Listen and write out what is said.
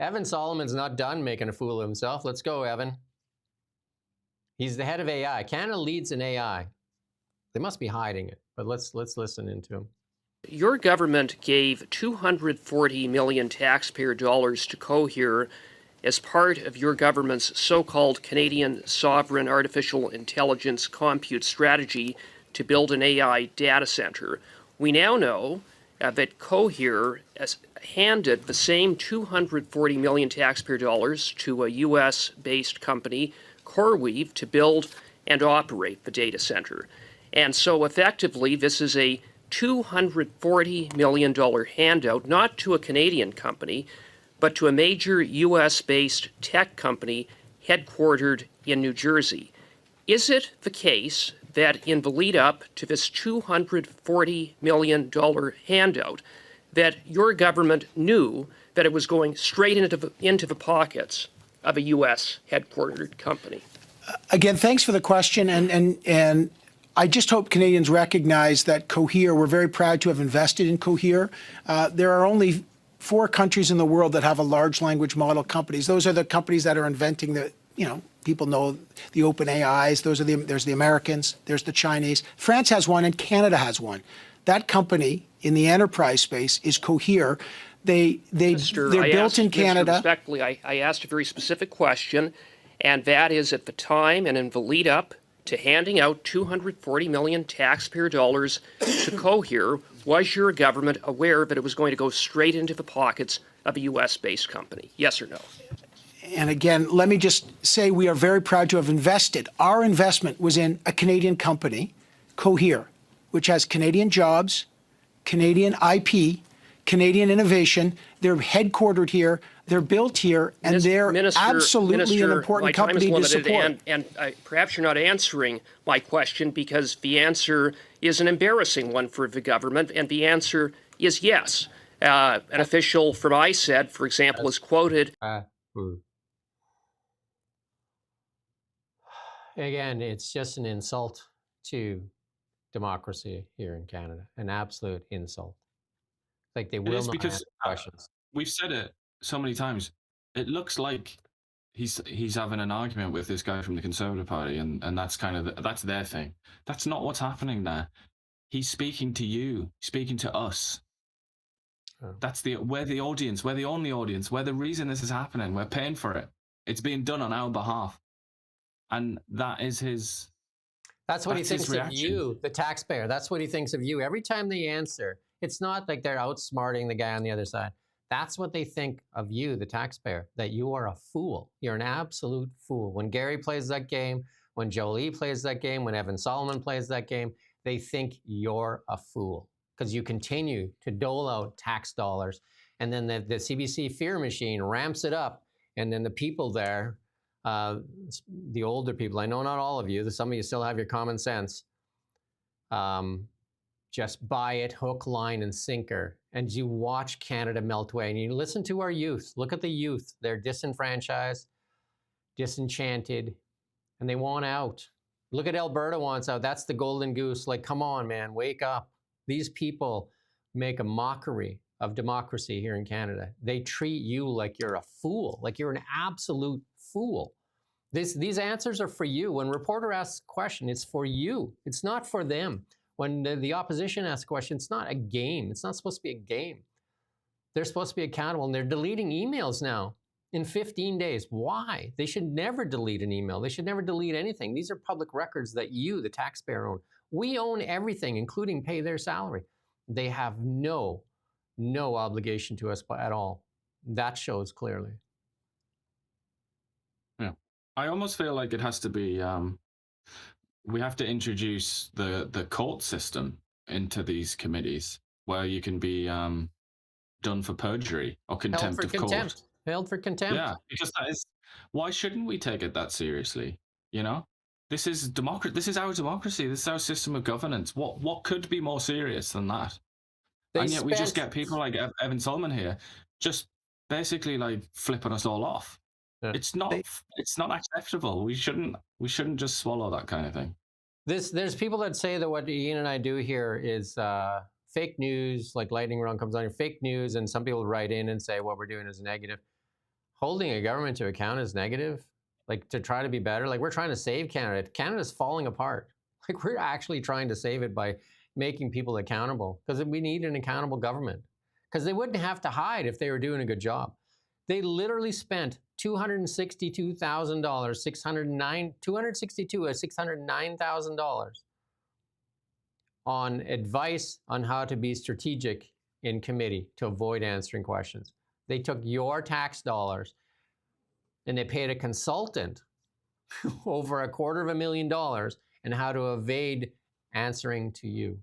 Evan Solomon's not done making a fool of himself. Let's go, Evan. He's the head of AI. Canada leads in AI. They must be hiding it, but let's listen into him. Your government gave 240 million taxpayer dollars to Cohere as part of your government's so-called Canadian Sovereign Artificial Intelligence Compute Strategy to build an AI data center. We now know that Cohere has handed the same 240 million taxpayer dollars to a US-based company, CoreWeave, to build and operate the data center. And so effectively, this is a $240 million handout, not to a Canadian company, but to a major US-based tech company headquartered in New Jersey. Is it the case that in the lead up to this $240 million handout, that your government knew that it was going straight into the pockets of a US headquartered company? Again, thanks for the question, and I just hope Canadians recognize that Cohere, we're very proud to have invested in Cohere. There are only 4 countries in the world that have a large language model companies. Those are the companies that are inventing the, people know the open AIs. There's the Americans, there's the Chinese. France has one and Canada has one. That company in the enterprise space is Cohere. They're built in Canada. Respectfully, I asked a very specific question, and that is at the time and in the lead up to handing out 240 million taxpayer dollars to Cohere, was your government aware that it was going to go straight into the pockets of a US-based company? Yes or no? And again, let me just say we are very proud to have invested. Our investment was in a Canadian company, Cohere, which has Canadian jobs, Canadian IP, Canadian innovation. They're headquartered here. They're built here, and they're absolutely an important company to support. And perhaps you're not answering my question because the answer is an embarrassing one for the government, and the answer is yes. An official from ISED, for example, is quoted. Again, it's just an insult to democracy here in Canada, an absolute insult. Like they will not answer questions. We've said it so many times. It looks like he's having an argument with this guy from the Conservative Party, and that's kind of that's their thing. That's not what's happening there. He's speaking to you, speaking to us. Oh. We're the audience. We're the only audience. We're the reason this is happening. We're paying for it. It's being done on our behalf, and that is his. That's what he thinks of you, the taxpayer. That's what he thinks of you. Every time they answer, it's not like they're outsmarting the guy on the other side. That's what they think of you, the taxpayer, that you are a fool. You're an absolute fool. When Gary plays that game, when Jolie plays that game, when Evan Solomon plays that game, they think you're a fool because you continue to dole out tax dollars. And then the CBC fear machine ramps it up. And then the people there, the older people, I know not all of you, some of you still have your common sense, just buy it hook, line, and sinker. And you watch Canada melt away. And you listen to our youth. Look at the youth. They're disenfranchised, disenchanted, and they want out. Look at Alberta wants out. That's the golden goose. Like, come on, man, wake up. These people make a mockery of democracy here in Canada. They treat you like you're a fool, like you're an absolute fool. These answers are for you. When a reporter asks a question, it's for you. It's not for them. When the opposition asks a question, it's not a game. It's not supposed to be a game. They're supposed to be accountable, and they're deleting emails now in 15 days. Why? They should never delete an email. They should never delete anything. These are public records that you, the taxpayer, own. We own everything, including pay their salary. They have no obligation to us at all. That shows clearly. Yeah. I almost feel like it has to be... we have to introduce the court system into these committees where you can be done for perjury or contempt of court. Held for contempt. Yeah, because that is, why shouldn't we take it that seriously? This is democracy. This is our democracy. This is our system of governance. What could be more serious than that? And yet we just get people like Evan Solomon here, just basically like flipping us all off. Yeah. It's not acceptable. We shouldn't just swallow that kind of thing. There's people that say that what Ian and I do here is fake news, like lightning round comes on your fake news, and some people write in and say what we're doing is negative. holding a government to account is negative, like to try to be better. Like we're trying to save Canada. Canada's falling apart. Like we're actually trying to save it by making people accountable, because we need an accountable government, because they wouldn't have to hide if they were doing a good job. They literally spent $262,000, $609,000 on advice on how to be strategic in committee to avoid answering questions. They took your tax dollars and they paid a consultant over $250,000 on how to evade answering to you.